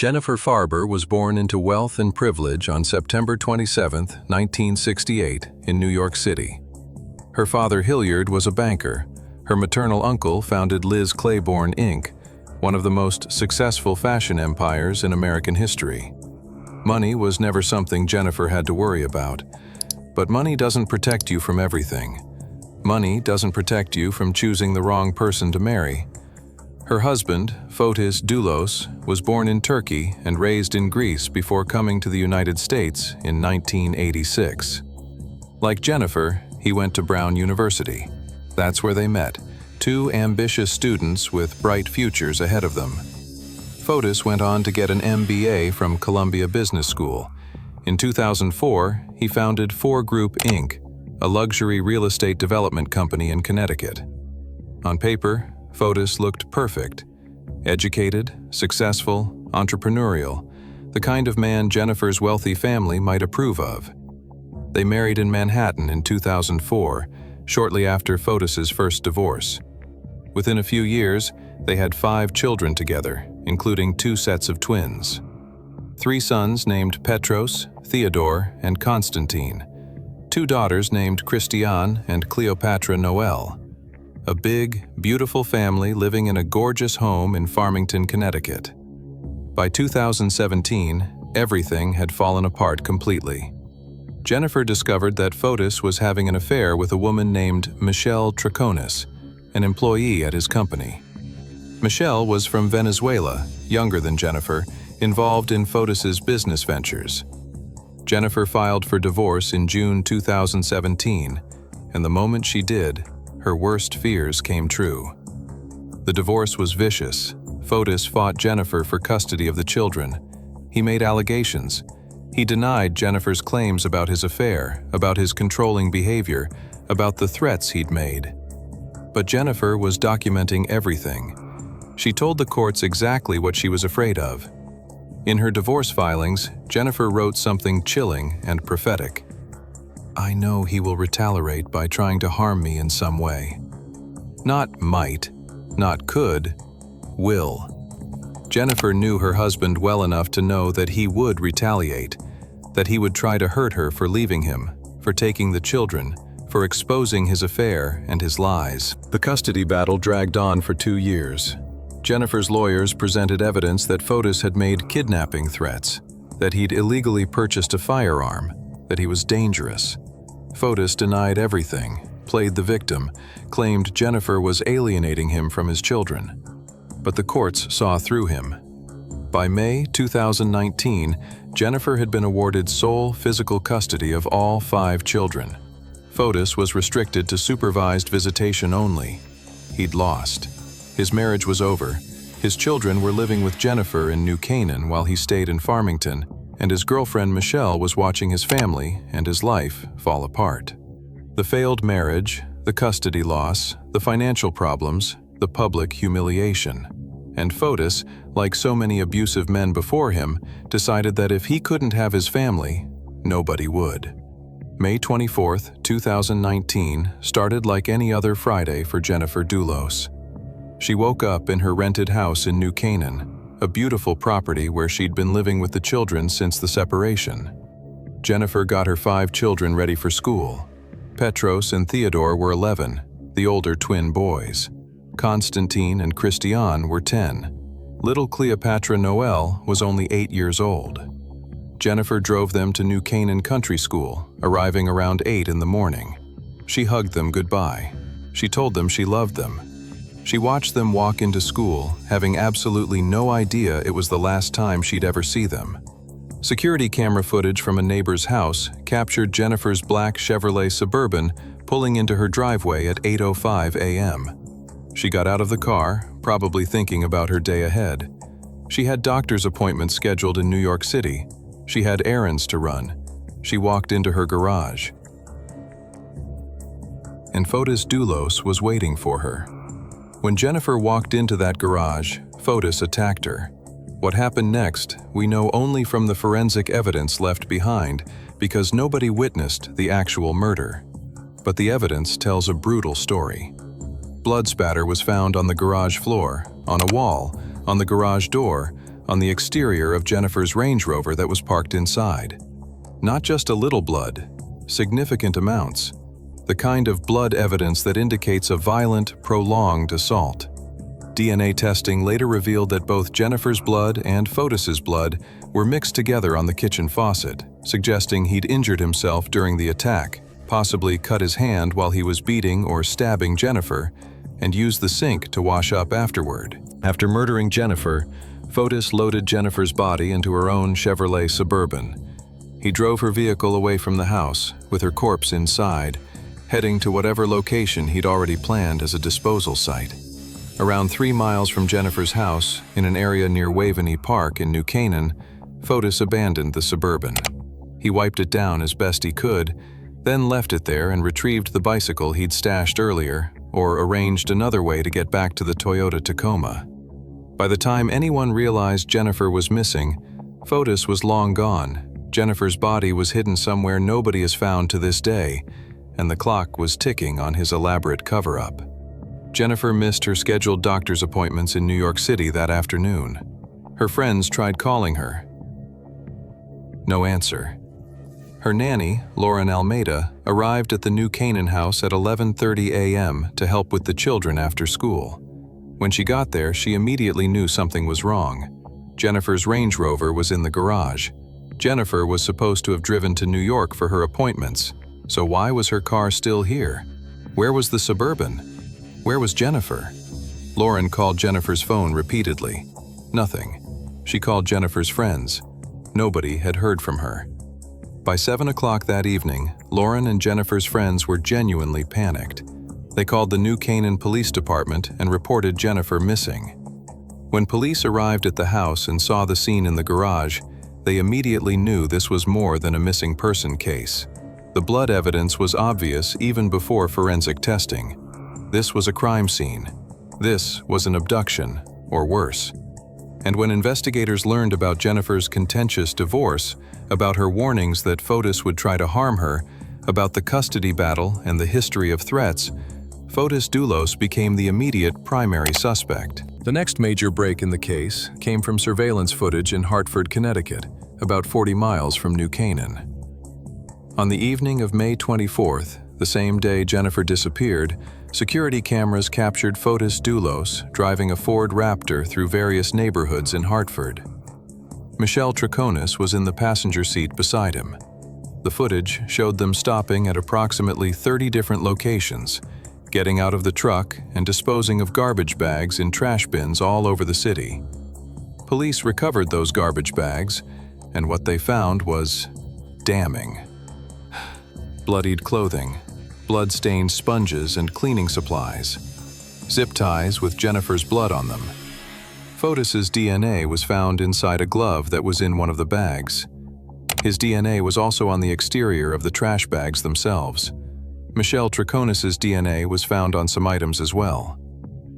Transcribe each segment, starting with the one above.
Jennifer Farber was born into wealth and privilege on September 27, 1968, in New York City. Her father Hilliard was a banker. Her maternal uncle founded Liz Claiborne, Inc., one of the most successful fashion empires in American history. Money was never something Jennifer had to worry about. But money doesn't protect you from everything. Money doesn't protect you from choosing the wrong person to marry. Her husband, Fotis Dulos, was born in Turkey and raised in Greece before coming to the United States in 1986. Like Jennifer, he went to Brown University. That's where they met, two ambitious students with bright futures ahead of them. Fotis went on to get an MBA from Columbia Business School. In 2004, he founded 4 Group Inc., a luxury real estate development company in Connecticut. On paper, Fotis looked perfect. Educated, successful, entrepreneurial, the kind of man Jennifer's wealthy family might approve of. They married in Manhattan in 2004, shortly after Fotis's first divorce. Within a few years, they had 5 children together, including 2 sets of twins. 3 sons named Petros, Theodore, and Constantine. 2 daughters named Christiane and Cleopatra Noel. A big, beautiful family living in a gorgeous home in Farmington, Connecticut. By 2017, everything had fallen apart completely. Jennifer discovered that Fotis was having an affair with a woman named Michelle Troconis, an employee at his company. Michelle was from Venezuela, younger than Jennifer, involved in Fotis's business ventures. Jennifer filed for divorce in June 2017, and the moment she did, her worst fears came true. The divorce was vicious. Fotis fought Jennifer for custody of the children. He made allegations. He denied Jennifer's claims about his affair, about his controlling behavior, about the threats he'd made. But Jennifer was documenting everything. She told the courts exactly what she was afraid of. In her divorce filings, Jennifer wrote something chilling and prophetic. "I know he will retaliate by trying to harm me in some way." Not might, not could, will. Jennifer knew her husband well enough to know that he would retaliate, that he would try to hurt her for leaving him, for taking the children, for exposing his affair and his lies. The custody battle dragged on for 2 years. Jennifer's lawyers presented evidence that Fotis had made kidnapping threats, that he'd illegally purchased a firearm, that he was dangerous. Fotis denied everything, played the victim, claimed Jennifer was alienating him from his children. But the courts saw through him. By May 2019, Jennifer had been awarded sole physical custody of all 5 children. Fotis was restricted to supervised visitation only. He'd lost. His marriage was over. His children were living with Jennifer in New Canaan while he stayed in Farmington, and his girlfriend Michelle was watching his family and his life fall apart. The failed marriage, the custody loss, the financial problems, the public humiliation. And Fotis, like so many abusive men before him, decided that if he couldn't have his family, nobody would. May 24, 2019, started like any other Friday for Jennifer Dulos. She woke up in her rented house in New Canaan, a beautiful property where she'd been living with the children since the separation. Jennifer got her 5 children ready for school. Petros and Theodore were 11, the older twin boys. Constantine and Christiane were 10. Little Cleopatra Noel was only 8 years old. Jennifer drove them to New Canaan Country School, arriving around 8 in the morning. She hugged them goodbye. She told them she loved them. She watched them walk into school, having absolutely no idea it was the last time she'd ever see them. Security camera footage from a neighbor's house captured Jennifer's black Chevrolet Suburban pulling into her driveway at 8:05 a.m. She got out of the car, probably thinking about her day ahead. She had doctor's appointments scheduled in New York City. She had errands to run. She walked into her garage. And Fotis Dulos was waiting for her. When Jennifer walked into that garage, Fotis attacked her. What happened next, we know only from the forensic evidence left behind because nobody witnessed the actual murder. But the evidence tells a brutal story. Blood spatter was found on the garage floor, on a wall, on the garage door, on the exterior of Jennifer's Range Rover that was parked inside. Not just a little blood, significant amounts. The kind of blood evidence that indicates a violent, prolonged assault. DNA testing later revealed that both Jennifer's blood and Fotis's blood were mixed together on the kitchen faucet, suggesting he'd injured himself during the attack, possibly cut his hand while he was beating or stabbing Jennifer, and used the sink to wash up afterward. After murdering Jennifer, Fotis loaded Jennifer's body into her own Chevrolet Suburban. He drove her vehicle away from the house, with her corpse inside, heading to whatever location he'd already planned as a disposal site. Around 3 miles from Jennifer's house, in an area near Waveney Park in New Canaan, Fotis abandoned the Suburban. He wiped it down as best he could, then left it there and retrieved the bicycle he'd stashed earlier, or arranged another way to get back to the Toyota Tacoma. By the time anyone realized Jennifer was missing, Fotis was long gone. Jennifer's body was hidden somewhere nobody has found to this day, and the clock was ticking on his elaborate cover-up. Jennifer missed her scheduled doctor's appointments in New York City that afternoon. Her friends tried calling her. No answer. Her nanny, Lauren Almeida, arrived at the New Canaan house at 11:30 a.m. to help with the children after school. When she got there, she immediately knew something was wrong. Jennifer's Range Rover was in the garage. Jennifer was supposed to have driven to New York for her appointments, so why was her car still here? Where was the Suburban? Where was Jennifer? Lauren called Jennifer's phone repeatedly. Nothing. She called Jennifer's friends. Nobody had heard from her. By 7 o'clock that evening, Lauren and Jennifer's friends were genuinely panicked. They called the New Canaan Police Department and reported Jennifer missing. When police arrived at the house and saw the scene in the garage, they immediately knew this was more than a missing person case. The blood evidence was obvious even before forensic testing. This was a crime scene. This was an abduction, or worse. And when investigators learned about Jennifer's contentious divorce, about her warnings that Fotis would try to harm her, about the custody battle and the history of threats, Fotis Dulos became the immediate primary suspect. The next major break in the case came from surveillance footage in Hartford, Connecticut, about 40 miles from New Canaan. On the evening of May 24th, the same day Jennifer disappeared, security cameras captured Fotis Dulos driving a Ford Raptor through various neighborhoods in Hartford. Michelle Troconis was in the passenger seat beside him. The footage showed them stopping at approximately 30 different locations, getting out of the truck and disposing of garbage bags in trash bins all over the city. Police recovered those garbage bags, and what they found was damning. Bloodied clothing, blood-stained sponges and cleaning supplies, zip ties with Jennifer's blood on them. Fotis's DNA was found inside a glove that was in one of the bags. His DNA was also on the exterior of the trash bags themselves. Michelle Troconis's DNA was found on some items as well.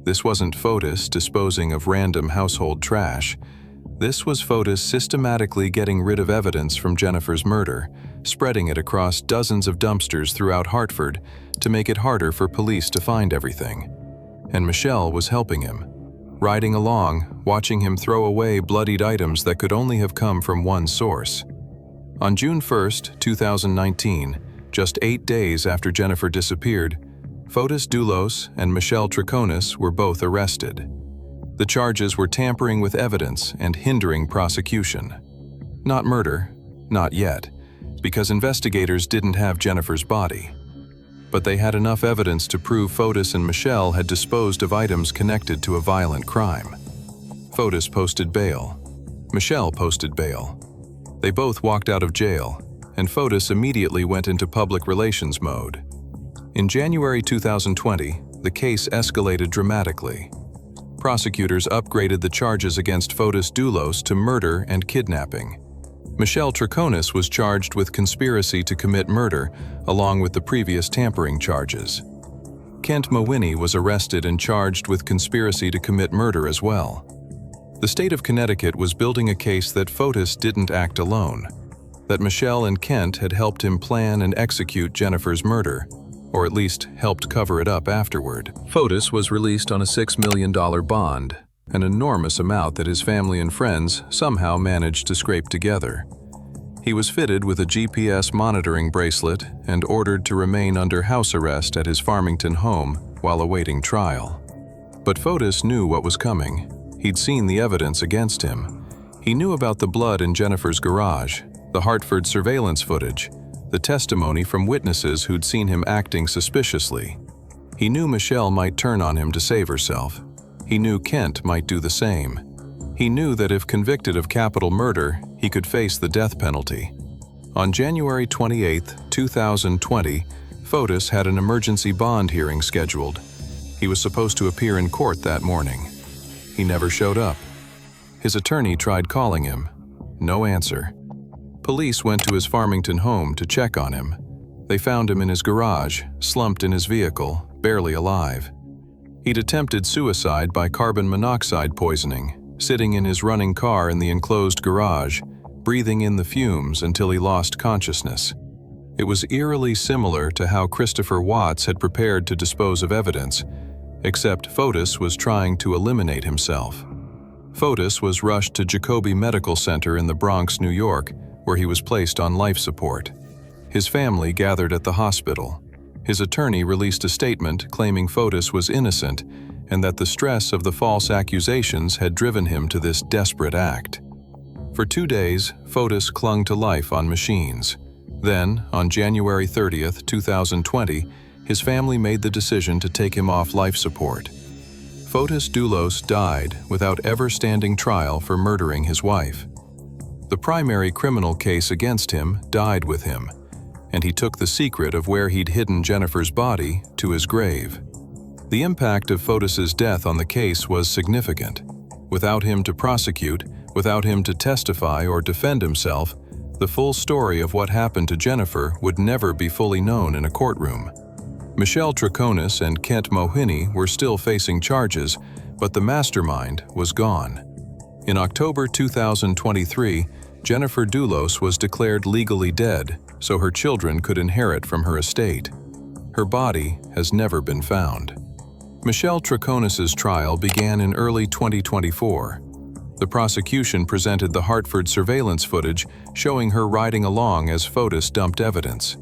This wasn't Fotis disposing of random household trash. This was Fotis systematically getting rid of evidence from Jennifer's murder, spreading it across dozens of dumpsters throughout Hartford to make it harder for police to find everything. And Michelle was helping him, riding along, watching him throw away bloodied items that could only have come from one source. On June 1st, 2019, just 8 days after Jennifer disappeared, Fotis Dulos and Michelle Troconis were both arrested. The charges were tampering with evidence and hindering prosecution. Not murder, not yet, because investigators didn't have Jennifer's body. But they had enough evidence to prove Fotis and Michelle had disposed of items connected to a violent crime. Fotis posted bail. Michelle posted bail. They both walked out of jail, and Fotis immediately went into public relations mode. In January 2020, the case escalated dramatically. Prosecutors upgraded the charges against Fotis Dulos to murder and kidnapping. Michelle Troconis was charged with conspiracy to commit murder, along with the previous tampering charges. Kent Mawhinney was arrested and charged with conspiracy to commit murder as well. The state of Connecticut was building a case that Fotis didn't act alone, that Michelle and Kent had helped him plan and execute Jennifer's murder, or at least helped cover it up afterward. Fotis was released on a $6 million bond. an enormous amount that his family and friends somehow managed to scrape together. He was fitted with a GPS monitoring bracelet and ordered to remain under house arrest at his Farmington home while awaiting trial. But Fotis knew what was coming. He'd seen the evidence against him. He knew about the blood in Jennifer's garage, the Hartford surveillance footage, the testimony from witnesses who'd seen him acting suspiciously. He knew Michelle might turn on him to save herself. He knew Kent might do the same. He knew that if convicted of capital murder, he could face the death penalty. On January 28, 2020, Fotis had an emergency bond hearing scheduled. He was supposed to appear in court that morning. He never showed up. His attorney tried calling him. No answer. Police went to his Farmington home to check on him. They found him in his garage, slumped in his vehicle, barely alive. He'd attempted suicide by carbon monoxide poisoning, sitting in his running car in the enclosed garage, breathing in the fumes until he lost consciousness. It was eerily similar to how Christopher Watts had prepared to dispose of evidence, except Fotis was trying to eliminate himself. Fotis was rushed to Jacobi Medical Center in the Bronx, New York, where he was placed on life support. His family gathered at the hospital. His attorney released a statement claiming Fotis was innocent and that the stress of the false accusations had driven him to this desperate act. For 2 days, Fotis clung to life on machines. Then, on January 30, 2020, his family made the decision to take him off life support. Fotis Dulos died without ever standing trial for murdering his wife. The primary criminal case against him died with him, and he took the secret of where he'd hidden Jennifer's body to his grave. The impact of Fotis's death on the case was significant. Without him to prosecute, without him to testify or defend himself, the full story of what happened to Jennifer would never be fully known in a courtroom. Michelle Troconis and Kent Mohini were still facing charges, but the mastermind was gone. In October 2023, Jennifer Dulos was declared legally dead, so her children could inherit from her estate. Her body has never been found. Michelle Troconis' trial began in early 2024. The prosecution presented the Hartford surveillance footage showing her riding along as Fotis dumped evidence.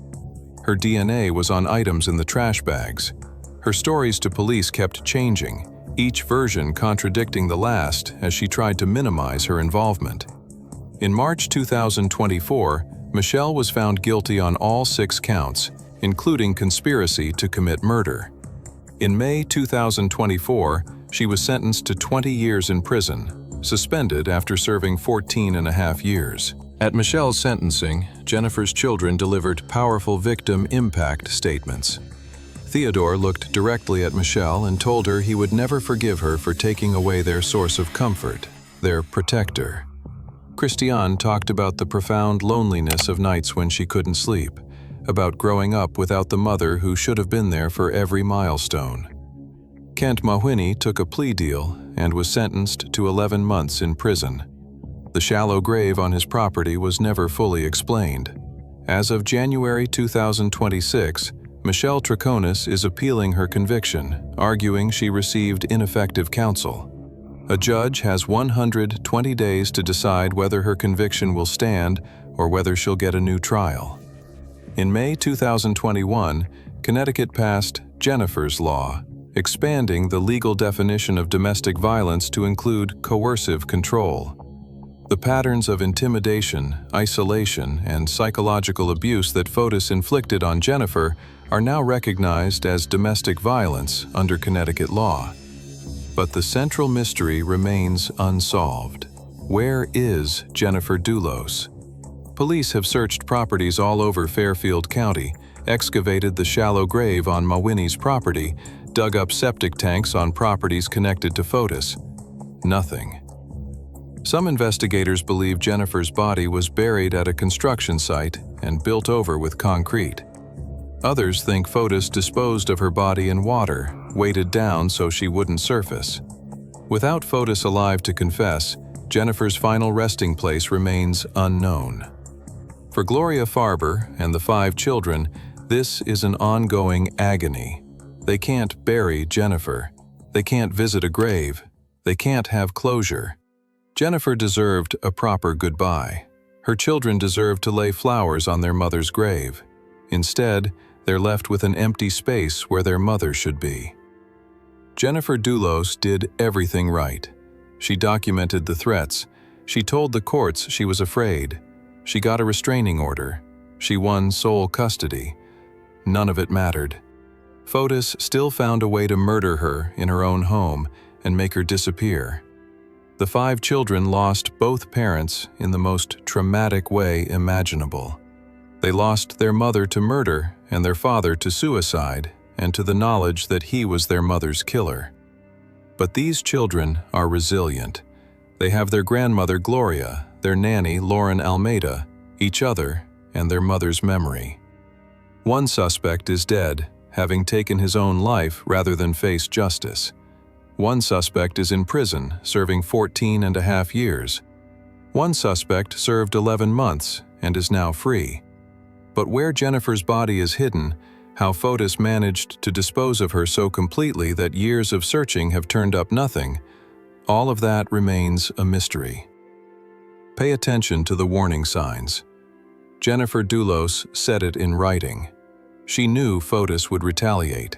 Her DNA was on items in the trash bags. Her stories to police kept changing, each version contradicting the last as she tried to minimize her involvement. In March 2024, Michelle was found guilty on all 6 counts, including conspiracy to commit murder. In May 2024, she was sentenced to 20 years in prison, suspended after serving 14.5 years. At Michelle's sentencing, Jennifer's children delivered powerful victim impact statements. Theodore looked directly at Michelle and told her he would never forgive her for taking away their source of comfort, their protector. Christiane talked about the profound loneliness of nights when she couldn't sleep, about growing up without the mother who should have been there for every milestone. Kent Mohini took a plea deal and was sentenced to 11 months in prison. The shallow grave on his property was never fully explained. As of January 2026, Michelle Troconis is appealing her conviction, arguing she received ineffective counsel. A judge has 120 days to decide whether her conviction will stand or whether she'll get a new trial. In May 2021, Connecticut passed Jennifer's Law, expanding the legal definition of domestic violence to include coercive control. The patterns of intimidation, isolation, and psychological abuse that Fotis inflicted on Jennifer are now recognized as domestic violence under Connecticut law. But the central mystery remains unsolved. Where is Jennifer Dulos? Police have searched properties all over Fairfield County, excavated the shallow grave on Mohini's property, dug up septic tanks on properties connected to Fotis. Nothing. Some investigators believe Jennifer's body was buried at a construction site and built over with concrete. Others think Fotis disposed of her body in water, weighted down so she wouldn't surface. Without Fotis alive to confess, Jennifer's final resting place remains unknown. For Gloria Farber and the 5 children, this is an ongoing agony. They can't bury Jennifer. They can't visit a grave. They can't have closure. Jennifer deserved a proper goodbye. Her children deserved to lay flowers on their mother's grave. Instead, they're left with an empty space where their mother should be. Jennifer Dulos did everything right. She documented the threats. She told the courts she was afraid. She got a restraining order. She won sole custody. None of it mattered. Fotis still found a way to murder her in her own home and make her disappear. The 5 children lost both parents in the most traumatic way imaginable. They lost their mother to murder and their father to suicide and to the knowledge that he was their mother's killer. But these children are resilient. They have their grandmother Gloria, their nanny Lauren Almeida, each other, and their mother's memory. One suspect is dead, having taken his own life rather than face justice. One suspect is in prison, serving 14.5 years. One suspect served 11 months and is now free. But where Jennifer's body is hidden, how Fotis managed to dispose of her so completely that years of searching have turned up nothing, all of that remains a mystery. Pay attention to the warning signs. Jennifer Dulos said it in writing. She knew Fotis would retaliate.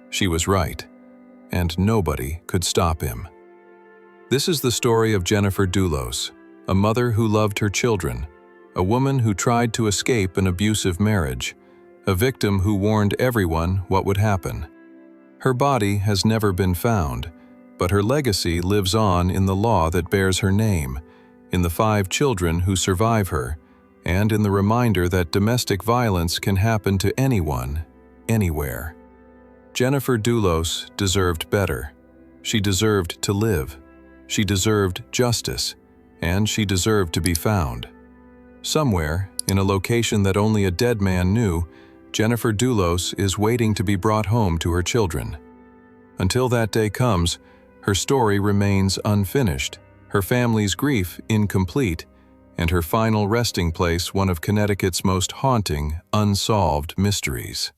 She was right, and nobody could stop him. This is the story of Jennifer Dulos, a mother who loved her children, a woman who tried to escape an abusive marriage, a victim who warned everyone what would happen. Her body has never been found, but her legacy lives on in the law that bears her name, in the 5 children who survive her, and in the reminder that domestic violence can happen to anyone, anywhere. Jennifer Dulos deserved better. She deserved to live. She deserved justice, and she deserved to be found. Somewhere, in a location that only a dead man knew, Jennifer Dulos is waiting to be brought home to her children. Until that day comes, her story remains unfinished, her family's grief incomplete, and her final resting place one of Connecticut's most haunting, unsolved mysteries.